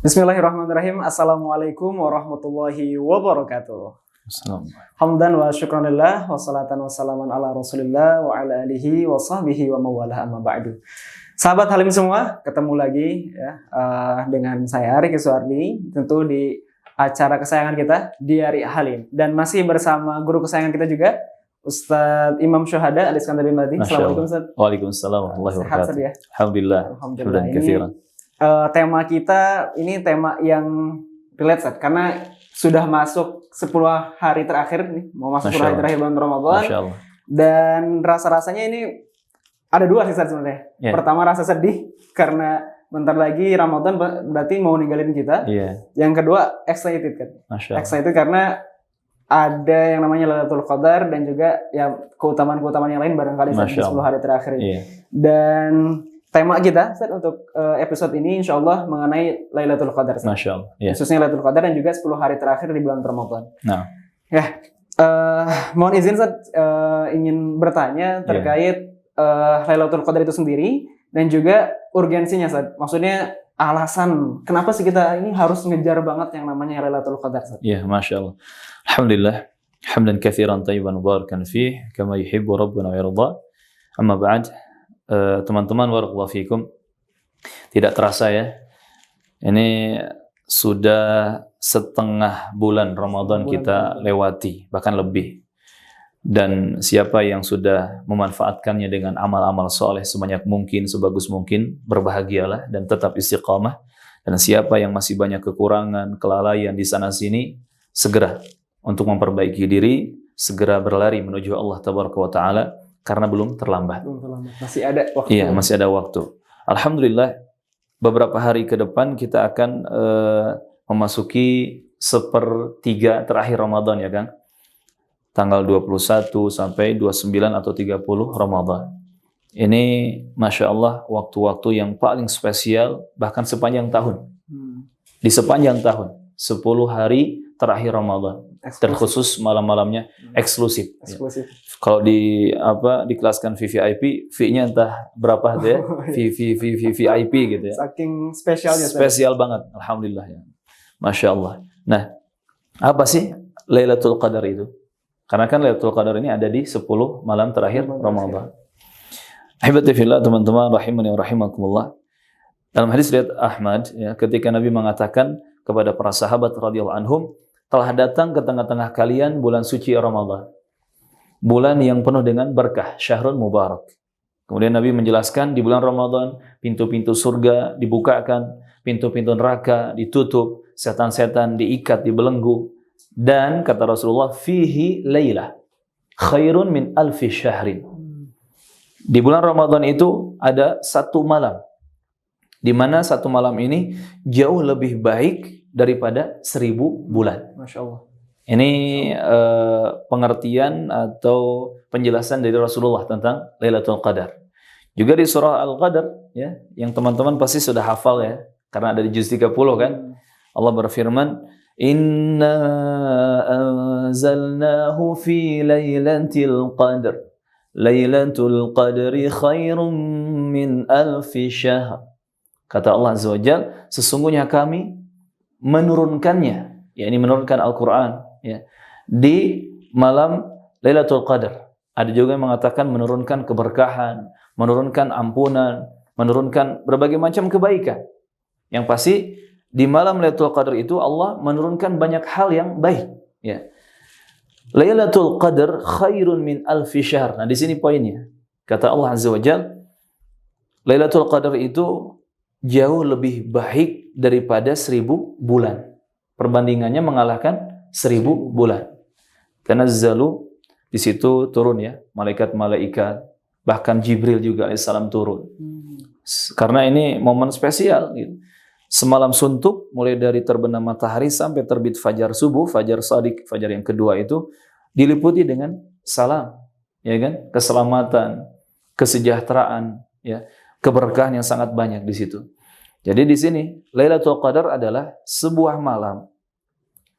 Bismillahirrahmanirrahim. Assalamualaikum warahmatullahi wabarakatuh. Hamdan wa syukranillah wa salatan wa salaman ala rasulillah wa ala alihi wa sahbihi wa mawalah amma ba'du. Sahabat Halim semua, ketemu lagi ya dengan saya Riki Suardi, tentu di acara kesayangan kita Diari Halim, dan masih bersama guru kesayangan kita juga Ustadz Imam Syuhada Al-Iskandar Madi. Assalamualaikum Ustaz. Waalaikumsalam warahmatullahi wabarakatuh. Sehat ya? Alhamdulillah. Alhamdulillah. Tema kita ini tema yang relate Ustaz, karena sudah masuk 10 hari terakhir nih, mau masuk 10 hari terakhir bulan Ramadan. Dan rasa-rasanya ini ada dua sih Ustaz sebenarnya. Yeah. Pertama rasa sedih karena bentar lagi Ramadan berarti mau ninggalin kita. Yeah. Yang kedua excited kan. Excited karena ada yang namanya Lailatul Qadar dan juga ya keutamaan-keutamaan yang lain barangkali di 10 hari terakhir ini. Yeah. Dan tema kita Ustaz, untuk episode ini insyaallah mengenai Lailatul Qadar. Yeah. Khususnya Lailatul Qadar dan juga 10 hari terakhir di bulan Ramadan. Nah. Ya, mohon izin Ustaz, ingin bertanya terkait Lailatul Qadar itu sendiri dan juga urgensinya Ustaz. Maksudnya alasan kenapa sih kita ini harus ngejar banget yang namanya Lailatul Qadar Ustaz? Ya, masyaallah. Alhamdulillah. Hamdan katsiran thayyiban mubarakan fih kama yuhibbu rabbuna wa yarda. Amma ba'd. Teman-teman barakallahu fikum, tidak terasa ya, ini sudah setengah bulan Ramadan kita lewati, bahkan lebih. Dan siapa yang sudah memanfaatkannya dengan amal-amal soleh sebanyak mungkin, sebagus mungkin, berbahagialah dan tetap istiqamah. Dan siapa yang masih banyak kekurangan, kelalaian di sana sini, segera untuk memperbaiki diri, segera berlari menuju Allah Tabaraka wa Ta'ala, karena belum terlambat. Masih ada waktu. Iya, masih ada waktu. Alhamdulillah, beberapa hari ke depan kita akan memasuki sepertiga terakhir Ramadan ya Kang. Tanggal 21 sampai 29 atau 30 Ramadan. Ini Masya Allah waktu-waktu yang paling spesial bahkan sepanjang tahun. Di sepanjang tahun, 10 hari terakhir Ramadan. Dan khusus malam-malamnya eksklusif. Ya. Kalau dikelaskan VVIP, fee-nya entah berapa tuh ya, VIP gitu ya. Saking spesialnya. Spesial banget, alhamdulillah ya. Masya Allah. Nah, apa sih Lailatul Qadar itu? Karena kan Lailatul Qadar ini ada di 10 malam terakhir Ramadan. Ahibati fillah, teman-teman rahimani wa rahimakumullah. Dalam hadis riwayat Ahmad ya, ketika Nabi mengatakan kepada para sahabat radhiyallahu anhum, telah datang ke tengah-tengah kalian bulan suci Ramadan. Bulan yang penuh dengan berkah, syahrul mubarak. Kemudian Nabi menjelaskan di bulan Ramadan, pintu-pintu surga dibukakan, pintu-pintu neraka ditutup, setan-setan diikat, dibelenggu. Dan kata Rasulullah, fihi laylah khairun min alfi syahrin. Di bulan Ramadan itu ada satu malam, di mana satu malam ini jauh lebih baik daripada 1000 bulan. Masya Allah. Ini pengertian atau penjelasan dari Rasulullah tentang Lailatul Qadar. Juga di surah Al-Qadar ya, yang teman-teman pasti sudah hafal ya, karena ada di juz 30 kan. Allah berfirman, "Inna anzalnahu fi lailatul qadr. Lailatul qadri khairum min alfi syahr." Kata Allah Azza wa Jalla, sesungguhnya kami menurunkannya, yakni menurunkan Al-Quran ya, di malam Lailatul Qadar. Ada juga yang mengatakan menurunkan keberkahan, menurunkan ampunan, menurunkan berbagai macam kebaikan. Yang pasti di malam Lailatul Qadar itu Allah menurunkan banyak hal yang baik ya. Lailatul Qadar khairun min alfi syahr. Nah, di sini poinnya. Kata Allah Azza wa Jalla, Lailatul Qadar itu jauh lebih baik daripada 1000 bulan. Perbandingannya mengalahkan 1000 bulan. Tanazzalu, di situ turun ya, malaikat-malaikat, bahkan Jibril juga alaihissalam turun. Karena ini momen spesial gitu. Semalam suntuk, mulai dari terbenam matahari sampai terbit fajar subuh, fajar shadiq, fajar yang kedua itu diliputi dengan salam, ya kan? Keselamatan, kesejahteraan, ya. Keberkahan yang sangat banyak di situ. Jadi di sini Lailatul Qadar adalah sebuah malam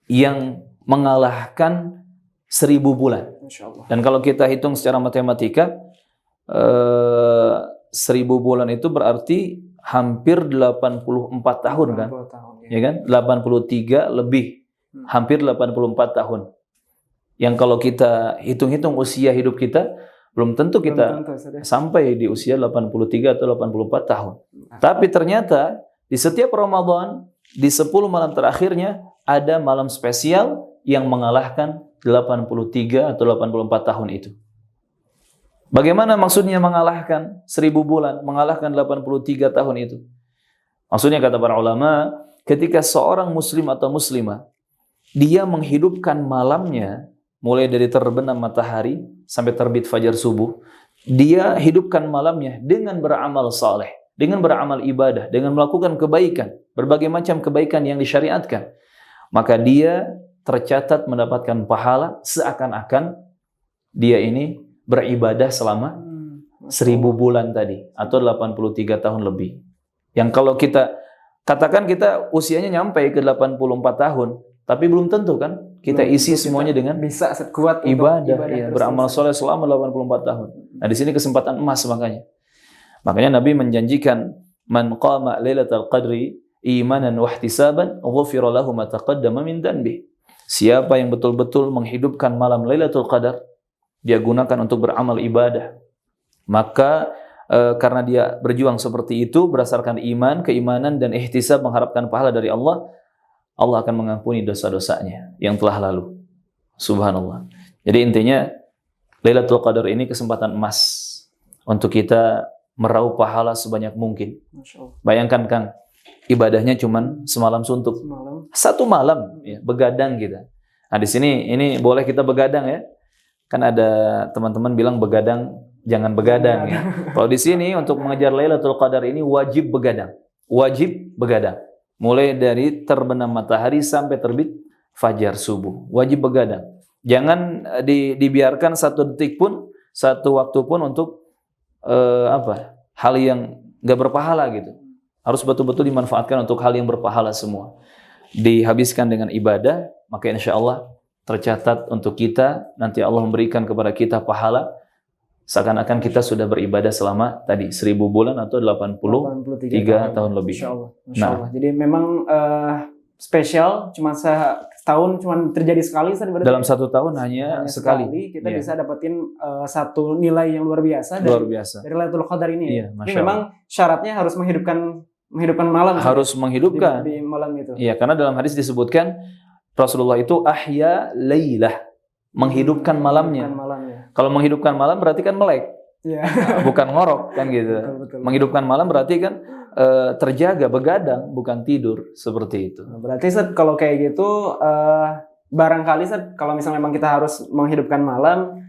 yang mengalahkan 1000 bulan. Dan kalau kita hitung secara matematika, 1000 bulan itu berarti hampir 84 tahun kan? 80 tahun, Ya kan? 83 lebih. Hampir 84 tahun. Yang kalau kita hitung-hitung usia hidup kita, belum tentu kita sampai di usia 83 atau 84 tahun. Tapi ternyata di setiap Ramadan, di 10 malam terakhirnya, ada malam spesial yang mengalahkan 83 atau 84 tahun itu. Bagaimana maksudnya mengalahkan 1000 bulan, mengalahkan 83 tahun itu? Maksudnya kata para ulama, ketika seorang muslim atau muslimah, dia menghidupkan malamnya, mulai dari terbenam matahari sampai terbit fajar subuh, dia hidupkan malamnya dengan beramal saleh, dengan beramal ibadah, dengan melakukan kebaikan, berbagai macam kebaikan yang disyariatkan. Maka dia tercatat mendapatkan pahala seakan-akan dia ini beribadah selama 1000 bulan tadi, atau 83 tahun lebih. Yang kalau kita katakan kita usianya nyampe ke 84 tahun, tapi belum tentu kan kita isi semuanya dengan bisa kuat ibadah ya, beramal soleh selama 84 tahun. Nah, di sini kesempatan emas makanya. Makanya Nabi menjanjikan, man qama lailatul qadri imanan wa ihtisaban ghufira lahu ma taqaddama min dhanbi. Siapa yang betul-betul menghidupkan malam Lailatul Qadar, dia gunakan untuk beramal ibadah, maka karena dia berjuang seperti itu berdasarkan iman, keimanan dan ihtisab mengharapkan pahala dari Allah, Allah akan mengampuni dosa-dosanya yang telah lalu. Subhanallah. Jadi intinya Lailatul Qadar ini kesempatan emas untuk kita meraup pahala sebanyak mungkin. Bayangkan Kang, ibadahnya cuman semalam suntuk. Satu malam ya, begadang kita. Nah, di sini ini boleh kita begadang ya. Kan ada teman-teman bilang begadang jangan begadang ya. Kalau di sini untuk mengejar Lailatul Qadar ini wajib begadang. Wajib begadang. Mulai dari terbenam matahari sampai terbit fajar subuh. Wajib begadang. Jangan dibiarkan satu detik pun, satu waktu pun untuk hal yang enggak berpahala gitu. Harus betul-betul dimanfaatkan untuk hal yang berpahala semua. Dihabiskan dengan ibadah, maka insya Allah tercatat untuk kita, nanti Allah memberikan kepada kita pahala seakan-akan kita sudah beribadah selama tadi 1000 bulan atau 83 tahun lebih. Insya Allah. Insya Allah. Jadi memang spesial, cuma setahun cuma terjadi sekali. Dalam satu tahun hanya sekali. Kita bisa dapetin satu nilai yang luar biasa dari Lailatul Qadar ini. Iya, tapi memang syaratnya harus menghidupkan malam. Harus menghidupkan di malam itu. Iya, karena dalam hadis disebutkan Rasulullah itu ahya lailah, menghidupkan malamnya. Kalau menghidupkan malam berarti kan melek. Ya. Bukan ngorok kan gitu. Betul. Menghidupkan malam berarti kan terjaga, begadang, bukan tidur, seperti itu. Berarti Ustaz, kalau kayak gitu barangkali Ustaz, kalau misalnya memang kita harus menghidupkan malam,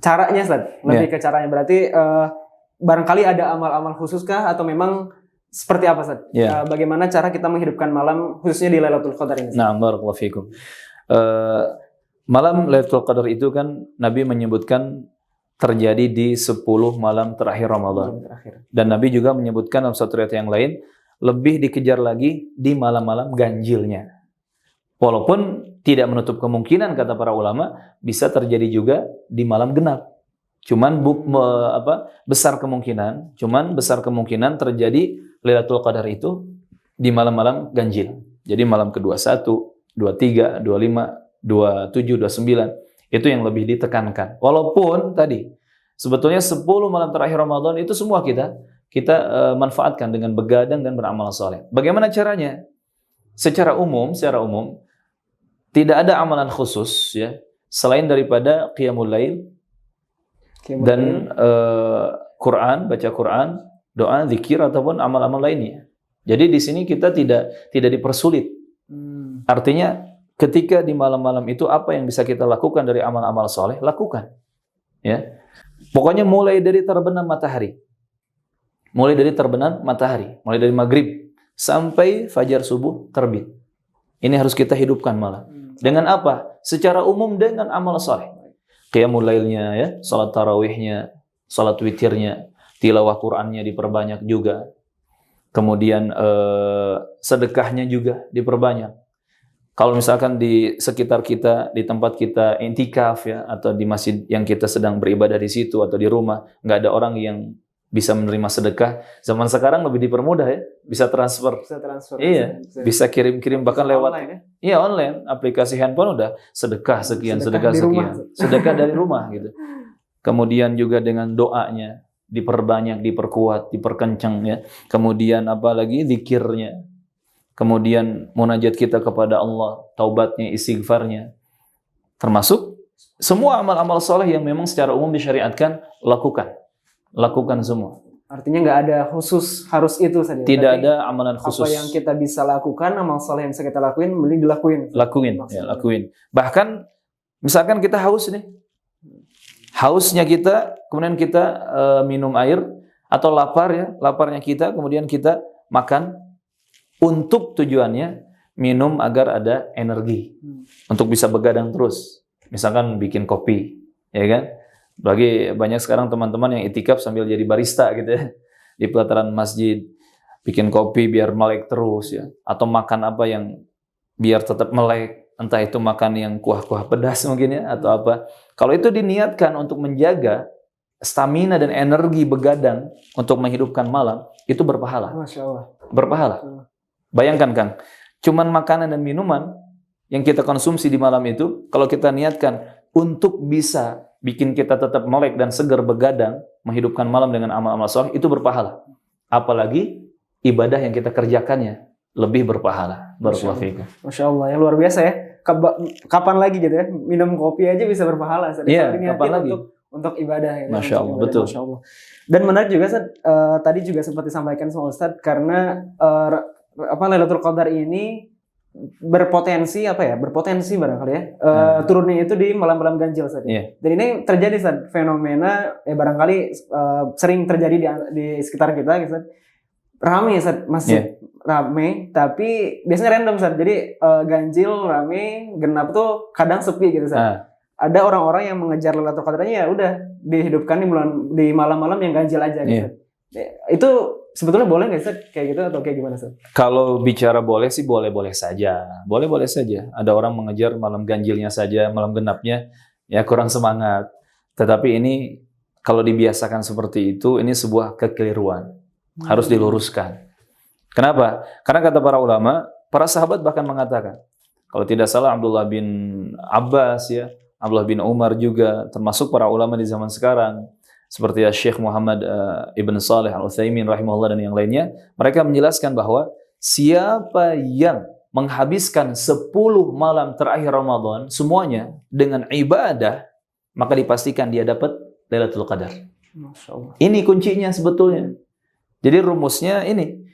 caranya Ustaz, lebih ke caranya berarti barangkali ada amal-amal khususkah atau memang seperti apa Ustaz? Bagaimana cara kita menghidupkan malam khususnya di Lailatul Qadar ini? Nah, barakallahu fikum. Malam Lailatul Qadar itu kan Nabi menyebutkan terjadi di 10 malam terakhir Ramadan. Dan Nabi juga menyebutkan dalam satu riwayat yang lain, lebih dikejar lagi di malam-malam ganjilnya. Walaupun tidak menutup kemungkinan, kata para ulama, bisa terjadi juga di malam genap. Cuman besar kemungkinan terjadi Lailatul Qadar itu di malam-malam ganjil. Jadi malam ke-21, 23, 25, 27, 29 itu yang lebih ditekankan. Walaupun tadi sebetulnya 10 malam terakhir Ramadan itu semua kita manfaatkan dengan begadang dan beramal saleh. Bagaimana caranya? Secara umum tidak ada amalan khusus ya selain daripada qiyamul lail dan Quran, baca Quran, doa, zikir ataupun amal-amal lainnya. Jadi di sini kita tidak dipersulit. Artinya ketika di malam-malam itu apa yang bisa kita lakukan dari amal-amal soleh, lakukan. Ya, pokoknya mulai dari terbenam matahari, mulai dari maghrib sampai fajar subuh terbit. Ini harus kita hidupkan malam. Dengan apa? Secara umum dengan amal soleh. Qiyamul lailnya, ya, salat tarawihnya, salat witirnya, tilawah Qur'annya diperbanyak juga. Kemudian sedekahnya juga diperbanyak. Kalau misalkan di sekitar kita, di tempat kita intikaf ya, atau di masjid yang kita sedang beribadah di situ atau di rumah, nggak ada orang yang bisa menerima sedekah. Zaman sekarang lebih dipermudah ya, bisa transfer. Iya, bisa kirim-kirim bahkan lewat online, ya? Iya, online, aplikasi handphone udah sedekah sekian, sedekah sekian. Sedekah dari rumah gitu. Kemudian juga dengan doanya diperbanyak, diperkuat, diperkencang ya. Kemudian apalagi zikirnya. Kemudian munajat kita kepada Allah, taubatnya, istighfarnya. Termasuk semua amal-amal soleh yang memang secara umum disyariatkan, lakukan semua. Artinya nggak ada khusus harus itu saja. Tidak ada amalan khusus. Apa yang kita bisa lakukan, amal soleh yang bisa kita lakuin, mending dilakuin. Lakuin. Bahkan misalkan kita haus nih, hausnya kita, kemudian kita minum air, atau laparnya kita, kemudian kita makan untuk tujuannya minum agar ada energi untuk bisa begadang terus. Misalkan bikin kopi, ya kan? Bagi banyak sekarang teman-teman yang itikaf sambil jadi barista gitu ya, di pelataran masjid, bikin kopi biar melek terus ya, atau makan apa yang biar tetap melek, entah itu makan yang kuah-kuah pedas mungkin ya, atau apa. Kalau itu diniatkan untuk menjaga stamina dan energi begadang untuk menghidupkan malam, itu berpahala. Masya Allah. Berpahala. Bayangkan Kang, cuman makanan dan minuman yang kita konsumsi di malam itu, kalau kita niatkan untuk bisa bikin kita tetap melek dan segar begadang, menghidupkan malam dengan amal-amal soleh, itu berpahala. Apalagi ibadah yang kita kerjakannya lebih berpahala. Barakallahu. Masya Allah, yang luar biasa ya. Kapan lagi gitu ya, minum kopi aja bisa berpahala. Iya, kapan lagi? Untuk ibadah. Ya, Masya Allah, betul. Masya Allah. Dan menarik juga, tadi juga sempat disampaikan sama Ustadz, karena Lailatul Qadar ini berpotensi barangkali ya, turunnya itu di malam-malam ganjil Ustaz. Yeah. Dan ini terjadi Ustaz, fenomena barangkali sering terjadi di sekitar kita Ustaz. Rame Ustaz, masjid rame, tapi biasanya random Ustaz. Jadi ganjil rame, genap tuh kadang sepi gitu Ustaz. Ada orang-orang yang mengejar Lailatul Qadarnya, ya udah dihidupkan di malam-malam yang ganjil aja gitu. Itu sebetulnya boleh nggak sih kayak gitu atau kayak gimana sih? Kalau bicara boleh sih boleh-boleh saja. Boleh-boleh saja. Ada orang mengejar malam ganjilnya saja, malam genapnya ya kurang semangat. Tetapi ini kalau dibiasakan seperti itu, ini sebuah kekeliruan. Harus diluruskan. Kenapa? Karena kata para ulama, para sahabat bahkan mengatakan, kalau tidak salah Abdullah bin Abbas ya, Abdullah bin Umar juga, termasuk para ulama di zaman sekarang, seperti Syekh Muhammad Ibn Salih Al-Utsaimin rahimahullah dan yang lainnya, mereka menjelaskan bahwa siapa yang menghabiskan 10 malam terakhir Ramadan semuanya dengan ibadah, maka dipastikan dia dapat Lailatul Qadar. Masya Allah. Ini kuncinya sebetulnya. Jadi rumusnya ini,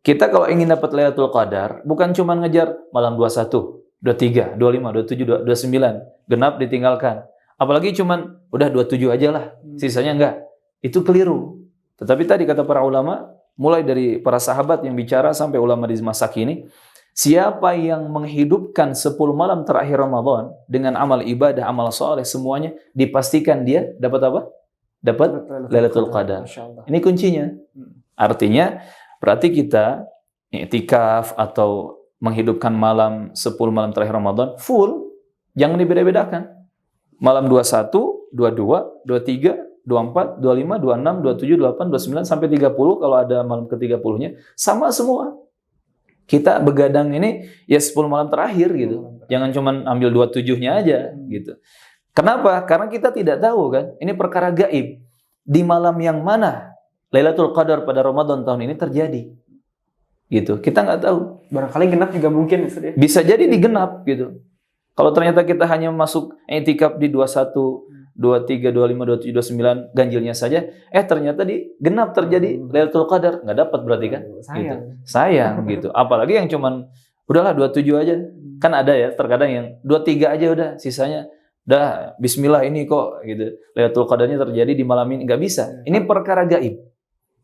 kita kalau ingin dapat Lailatul Qadar, bukan cuma ngejar malam 21, 23, 25, 27, 29, genap ditinggalkan. Apalagi cuman udah 27 aja lah, sisanya enggak. Itu keliru. Tetapi tadi kata para ulama, mulai dari para sahabat yang bicara sampai ulama di masa kini, siapa yang menghidupkan 10 malam terakhir Ramadan dengan amal ibadah, amal soleh semuanya, dipastikan dia dapat apa? Dapat Lailatul Qadar. Ini kuncinya. Artinya, berarti kita i'tikaf atau menghidupkan malam 10 malam terakhir Ramadan full, jangan dibeda-bedakan. Malam 21, 22, 23, 24, 25, 26, 27, 28, 29 sampai 30 kalau ada malam ke-30-nya sama semua. Kita begadang ini ya 10 malam terakhir gitu. Jangan cuma ambil 27-nya aja gitu. Kenapa? Karena kita tidak tahu kan, ini perkara gaib. Di malam yang mana Lailatul Qadar pada Ramadan tahun ini terjadi. Gitu. Kita nggak tahu. Barangkali genap juga mungkin. Bisa jadi digenap gitu. Kalau ternyata kita hanya masuk i'tikaf di 21, 23, 25, 27, 29 ganjilnya saja, ternyata di genap terjadi Lailatul Qadar, nggak dapat berarti kan? Sayang gitu. Apalagi yang cuman udahlah 27 aja. Kan ada ya terkadang yang 23 aja udah, sisanya udah bismillah ini kok gitu. Lailatul Qadarnya terjadi di malam ini, nggak bisa. Ini perkara gaib.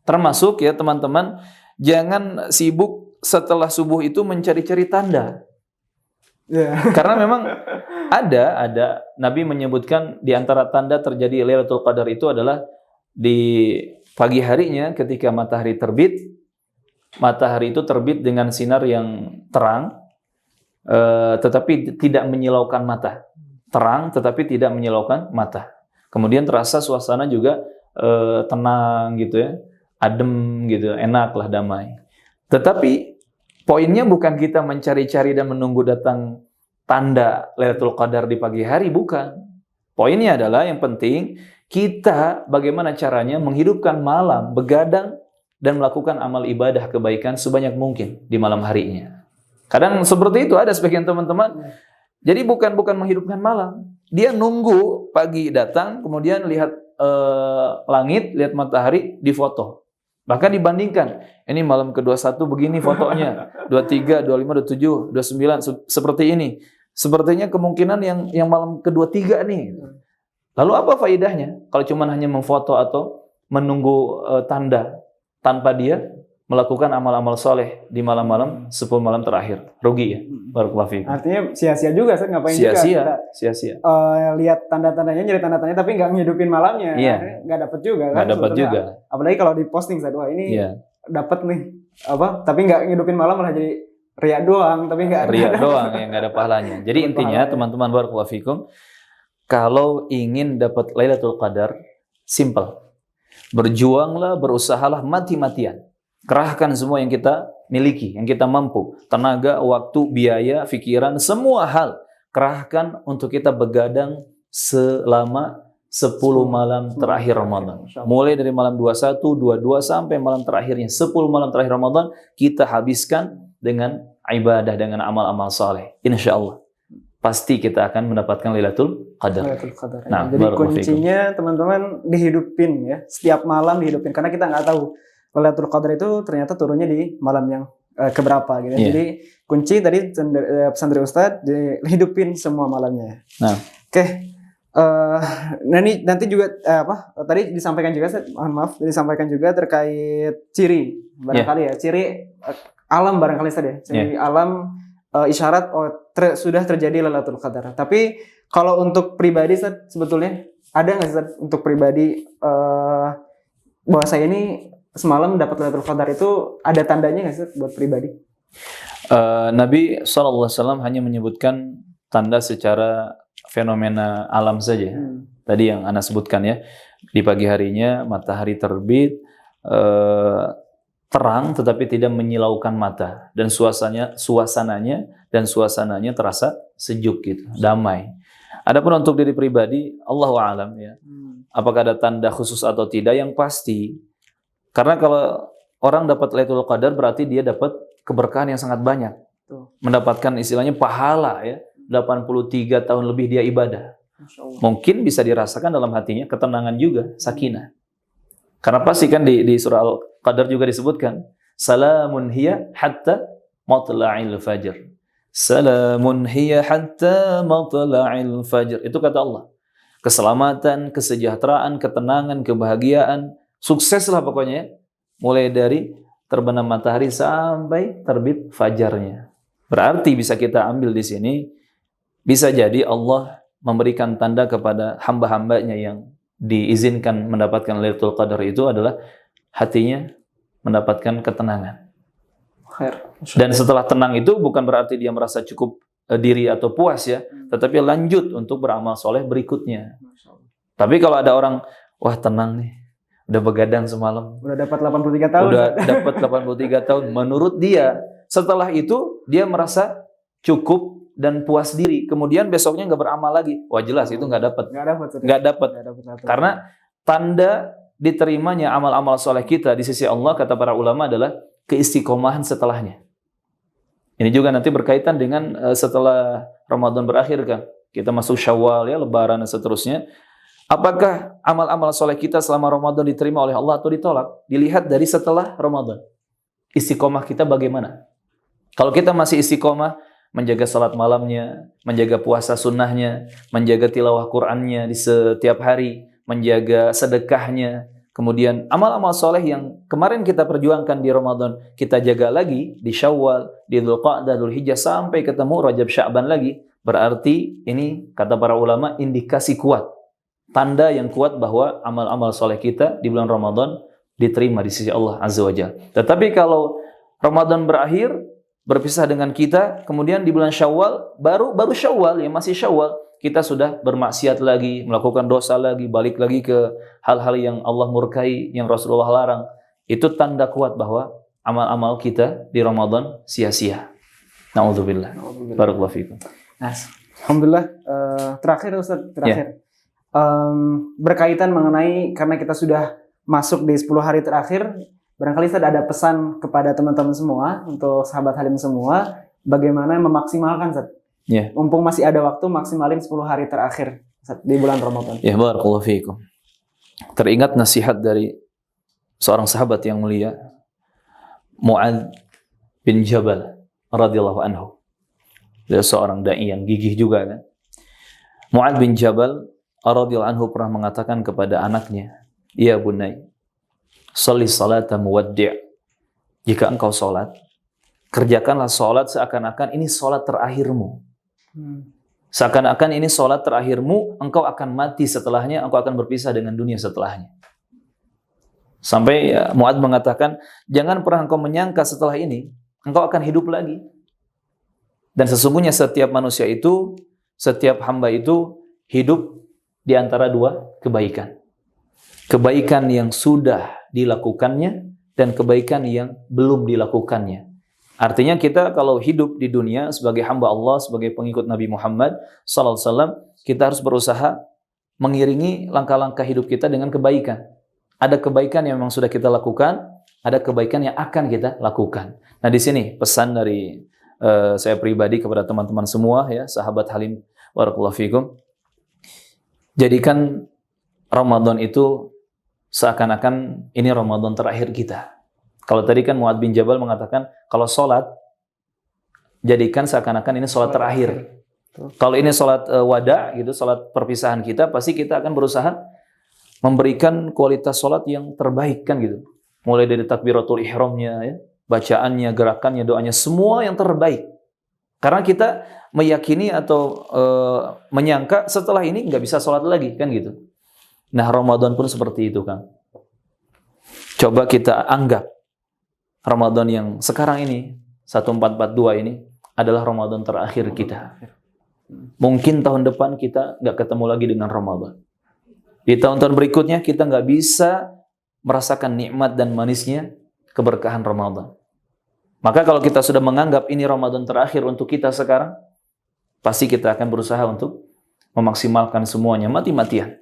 Termasuk ya teman-teman, jangan sibuk setelah subuh itu mencari-cari tanda. Karena memang ada Nabi menyebutkan di antara tanda terjadi Lailatul Qadar itu adalah di pagi harinya ketika matahari terbit. Matahari itu terbit dengan sinar yang terang, tetapi tidak menyilaukan mata. Terang tetapi tidak menyilaukan mata. Kemudian terasa suasana juga tenang gitu ya, adem gitu, enak lah, damai. Tetapi poinnya bukan kita mencari-cari dan menunggu datang tanda Lailatul Qadar di pagi hari, bukan. Poinnya adalah yang penting kita bagaimana caranya menghidupkan malam, begadang dan melakukan amal ibadah kebaikan sebanyak mungkin di malam harinya. Kadang seperti itu ada sebagian teman-teman. Jadi bukan menghidupkan malam. Dia nunggu pagi datang, kemudian lihat langit, lihat matahari, difoto. Bahkan dibandingkan, ini malam ke-21 begini fotonya, 23, 25, 27, 29 seperti ini. Sepertinya kemungkinan yang malam ke-23 nih. Lalu apa faedahnya kalau cuma hanya memfoto atau menunggu tanda tanpa dia melakukan amal-amal soleh di malam-malam 10 malam terakhir? Rugi ya? Barakallahu fiikum. Artinya sia-sia juga, saya ngapain Sia-sia. Lihat tanda-tandanya, nyari tanda-tandanya, tapi nggak ngehidupin malamnya. Iya. Nggak dapet juga kan? Nggak dapet juga. Apalagi kalau di posting saya, wah ini dapet nih tapi nggak ngehidupin malam, malah jadi riak doang, tapi nggak doang yang nggak ada pahalanya. Jadi intinya teman-teman barakallahu fiikum, kalau ingin dapat Lailatul Qadar, simple. Berjuanglah, berusahalah mati-matian. Kerahkan semua yang kita miliki, yang kita mampu. Tenaga, waktu, biaya, pikiran, semua hal. Kerahkan untuk kita begadang selama 10 malam terakhir Ramadan. Mulai dari malam 21, 22 sampai malam terakhirnya. 10 malam terakhir Ramadan kita habiskan dengan ibadah, dengan amal-amal saleh. Insya Allah. Pasti kita akan mendapatkan Lailatul Qadar. Nah, jadi kuncinya teman-teman dihidupin ya. Setiap malam dihidupin. Karena kita nggak tahu Lailatul Qadar itu ternyata turunnya di malam yang keberapa gitu. Jadi kunci tadi pesan dari Ustadz, dihidupin semua malamnya. Nah, oke. Nanti juga tadi disampaikan juga, mohon maaf, disampaikan juga terkait ciri barangkali ya. Ciri alam barangkali tadi ya. Ciri alam isyarat sudah terjadi Lailatul Qadar. Tapi kalau untuk pribadi sebetulnya ada nggak sih untuk pribadi bahwa saya ini semalam dapat Lailatul Qadar, itu ada tandanya nggak sih buat pribadi? Nabi SAW hanya menyebutkan tanda secara fenomena alam saja. Tadi yang Anda sebutkan ya, di pagi harinya matahari terbit, terang tetapi tidak menyilaukan mata, dan suasananya terasa sejuk gitu, damai. Adapun untuk diri pribadi, Allahu a'lam ya. Apakah ada tanda khusus atau tidak? Yang pasti, karena kalau orang dapat Lailatul Qadar berarti dia dapat keberkahan yang sangat banyak. Mendapatkan istilahnya pahala ya. 83 tahun lebih dia ibadah. Mungkin bisa dirasakan dalam hatinya ketenangan juga, sakinah. Karena pasti kan di surah Al-Qadar juga disebutkan, salamun hiya hatta matla'il fajr. Salamun hiya hatta matla'il fajr. Itu kata Allah. Keselamatan, kesejahteraan, ketenangan, kebahagiaan, sukseslah pokoknya. Mulai dari terbenam matahari sampai terbit fajarnya. Berarti bisa kita ambil di sini, bisa jadi Allah memberikan tanda kepada hamba-hambanya yang diizinkan mendapatkan Lailatul Qadar itu adalah hatinya mendapatkan ketenangan. Dan setelah tenang itu bukan berarti dia merasa cukup diri atau puas ya, tetapi lanjut untuk beramal soleh berikutnya. Tapi kalau ada orang, wah tenang nih, udah begadang semalam, udah dapat 83 tahun. Udah dapat 83 tahun. Menurut dia, setelah itu dia merasa cukup dan puas diri. Kemudian besoknya nggak beramal lagi. Wah jelas itu nggak dapat. Nggak dapat. Karena tanda diterimanya amal-amal soleh kita di sisi Allah, kata para ulama, adalah keistiqomahan setelahnya. Ini juga nanti berkaitan dengan setelah Ramadan berakhir kan. Kita masuk Syawal ya, Lebaran dan seterusnya. Apakah amal-amal soleh kita selama Ramadan diterima oleh Allah atau ditolak? Dilihat dari setelah Ramadan. Istiqomah kita bagaimana? Kalau kita masih istiqomah, menjaga salat malamnya, menjaga puasa sunnahnya, menjaga tilawah Qur'annya di setiap hari, menjaga sedekahnya, kemudian amal-amal soleh yang kemarin kita perjuangkan di Ramadan, kita jaga lagi di Syawal, di Dzulqa'dah, Dzulhijjah, sampai ketemu Rajab Sya'ban lagi. Berarti ini, kata para ulama, indikasi kuat. Tanda yang kuat bahwa amal-amal soleh kita di bulan Ramadan diterima di sisi Allah Azza wa Jalla. Tetapi kalau Ramadan berakhir, berpisah dengan kita, kemudian di bulan Syawal, baru Syawal, ya masih Syawal, kita sudah bermaksiat lagi, melakukan dosa lagi, balik lagi ke hal-hal yang Allah murkai, yang Rasulullah larang. Itu tanda kuat bahwa amal-amal kita di Ramadan sia-sia. Na'udzubillah. Barakallahu fikum. Nah, alhamdulillah. Terakhir Ustaz, terakhir. Berkaitan mengenai karena kita sudah masuk di 10 hari terakhir, barangkali Ustaz ada pesan kepada teman-teman semua, untuk sahabat Halim semua, bagaimana memaksimalkan Ustaz. Mumpung masih ada waktu, maksimalin 10 hari terakhir Ustaz, di bulan Ramadan. Ya, barakallahu fikum. Teringat nasihat dari seorang sahabat yang mulia, Mu'adz bin Jabal radhiyallahu anhu. Dia seorang dai yang gigih juga kan. Mu'adz bin Jabal radhiyallahu anhu pernah mengatakan kepada anaknya, "Ya bunai, sholli salata muwaddi'." Jika engkau sholat, kerjakanlah sholat seakan-akan ini sholat terakhirmu. Seakan-akan ini sholat terakhirmu, engkau akan mati setelahnya, engkau akan berpisah dengan dunia setelahnya. Sampai Mu'adz mengatakan, jangan pernah engkau menyangka setelah ini, engkau akan hidup lagi. Dan sesungguhnya setiap manusia itu, setiap hamba itu hidup di antara dua kebaikan. Kebaikan yang sudah dilakukannya dan kebaikan yang belum dilakukannya. Artinya kita kalau hidup di dunia sebagai hamba Allah, sebagai pengikut Nabi Muhammad SAW, kita harus berusaha mengiringi langkah-langkah hidup kita dengan kebaikan. Ada kebaikan yang memang sudah kita lakukan, ada kebaikan yang akan kita lakukan. Nah di sini pesan dari saya pribadi kepada teman-teman semua, ya sahabat Halim, barakallahu fikum. Jadikan Ramadan itu seakan-akan ini Ramadan terakhir kita. Kalau tadi kan Mu'adz bin Jabal mengatakan, kalau sholat, jadikan seakan-akan ini sholat terakhir. Kalau ini sholat wada, gitu, sholat perpisahan kita, pasti kita akan berusaha memberikan kualitas sholat yang terbaik kan gitu. Mulai dari takbiratul ihramnya, ya, bacaannya, gerakannya, doanya, semua yang terbaik. Karena kita meyakini atau menyangka setelah ini nggak bisa sholat lagi kan gitu. Nah Ramadan pun seperti itu kan. Coba kita anggap Ramadan yang sekarang ini 1442 ini adalah Ramadan terakhir kita. Mungkin tahun depan kita nggak ketemu lagi dengan Ramadan. Di tahun-tahun berikutnya kita nggak bisa merasakan nikmat dan manisnya keberkahan Ramadan. Maka kalau kita sudah menganggap ini Ramadan terakhir untuk kita sekarang, pasti kita akan berusaha untuk memaksimalkan semuanya mati-matian.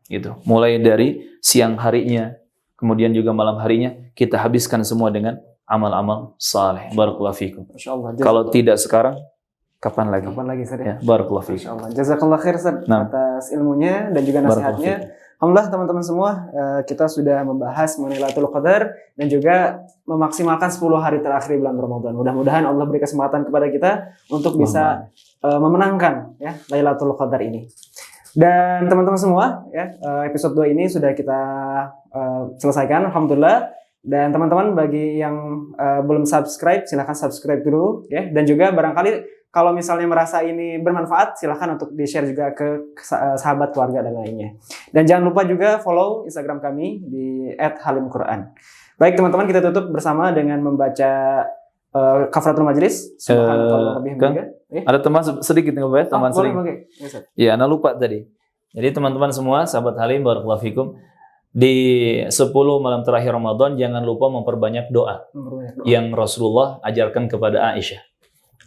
Gitu. Mulai dari siang harinya, kemudian juga malam harinya, kita habiskan semua dengan amal-amal saleh. Barakallahu fikum. Kalau tidak sekarang, kapan lagi? Kapan lagi, Ustaz? Ya, barakallahu fikum. Jazakallah khair, Ustaz, atas ilmunya dan juga nasihatnya. Alhamdulillah teman-teman semua, kita sudah membahas mengenai Lailatul Qadar dan juga memaksimalkan 10 hari terakhir bulan Ramadan. Mudah-mudahan Allah beri kesempatan kepada kita untuk bisa memenangkan ya Lailatul Qadar ini. Dan teman-teman semua, ya, episode 2 ini sudah kita selesaikan, alhamdulillah. Dan teman-teman bagi yang belum subscribe, silahkan subscribe dulu, ya. Dan juga barangkali kalau misalnya merasa ini bermanfaat, silahkan untuk di-share juga ke sahabat, keluarga, dan lainnya. Dan jangan lupa juga follow Instagram kami di @halimquran. Baik teman-teman, kita tutup bersama dengan membaca kafaratul majlis. Ada teman sedikit nih, Pak, teman sedikit. Iya, Anda lupa tadi. Jadi teman-teman semua, sahabat Halim, barakallahu fikum, di 10 malam terakhir Ramadan jangan lupa memperbanyak doa yang Rasulullah ajarkan kepada Aisyah.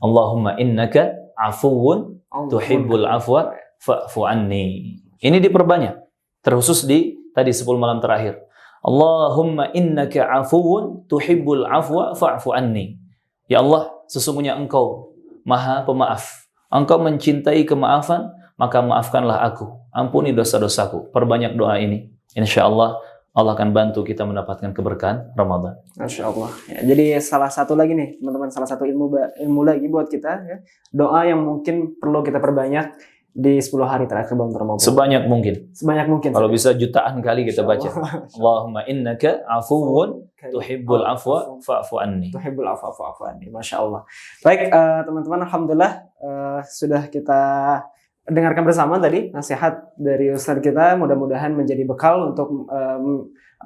Allahumma innaka afuwun tuhibbul afwa fa'fu anni. Ini diperbanyak. Terkhusus di tadi 10 malam terakhir. Allahumma innaka afuwun tuhibbul afwa fa'fu anni. Ya Allah, sesungguhnya Engkau Maha Pemaaf. Engkau mencintai kemaafan, maka maafkanlah aku. Ampuni dosa-dosaku. Perbanyak doa ini. Insyaallah Allah akan bantu kita mendapatkan keberkahan Ramadan. Masya Allah. Ya, jadi salah satu lagi nih teman-teman, salah satu ilmu lagi buat kita, ya. Doa yang mungkin perlu kita perbanyak di 10 hari terakhir bulan Ramadan. Sebanyak mungkin. Sebanyak mungkin. Kalau bisa jutaan kali kita baca. Allahumma innaka afuwun tuhibbul afwa fa'fu anni. Tuhibbul afwa fa'fu anni. Masya Allah. Baik teman-teman, alhamdulillah sudah kita dengarkan bersama tadi nasihat dari Ustaz kita, mudah-mudahan menjadi bekal untuk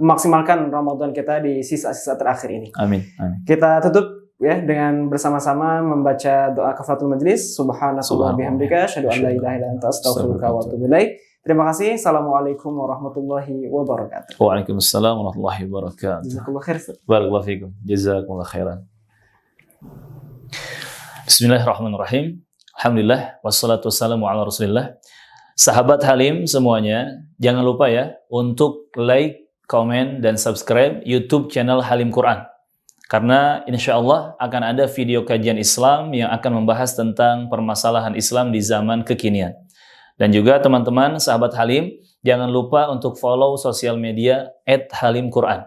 memaksimalkan Ramadan kita di sisa-sisa terakhir ini. Amin. Amin. Kita tutup ya dengan bersama-sama membaca doa kafaratul majelis. Subhanakallahumma bihamdika asyhadu an la ilaha illa anta astaghfiruka wa atubu ilaik. Terima kasih. Assalamualaikum warahmatullahi wabarakatuh. Waalaikumsalam warahmatullahi wabarakatuh. Jazakallahu khair. Barakallahu fikum. Jazakumullah khairan. Bismillahirrahmanirrahim. Alhamdulillah wassalatu wassalamu ala Rasulillah. Sahabat Halim semuanya, jangan lupa ya untuk like, komen, dan subscribe YouTube channel Halim Quran. Karena insya Allah akan ada video kajian Islam yang akan membahas tentang permasalahan Islam di zaman kekinian. Dan juga teman-teman sahabat Halim, jangan lupa untuk follow sosial media @halimquran.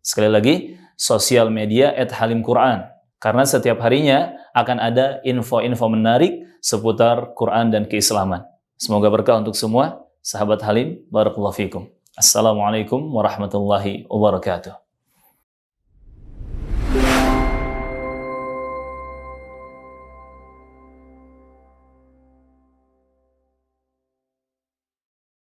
Sekali lagi, sosial media @halimquran. Karena setiap harinya akan ada info-info menarik seputar Quran dan keislaman. Semoga berkah untuk semua. Sahabat Halim, barakallahu fikum. Assalamualaikum warahmatullahi wabarakatuh.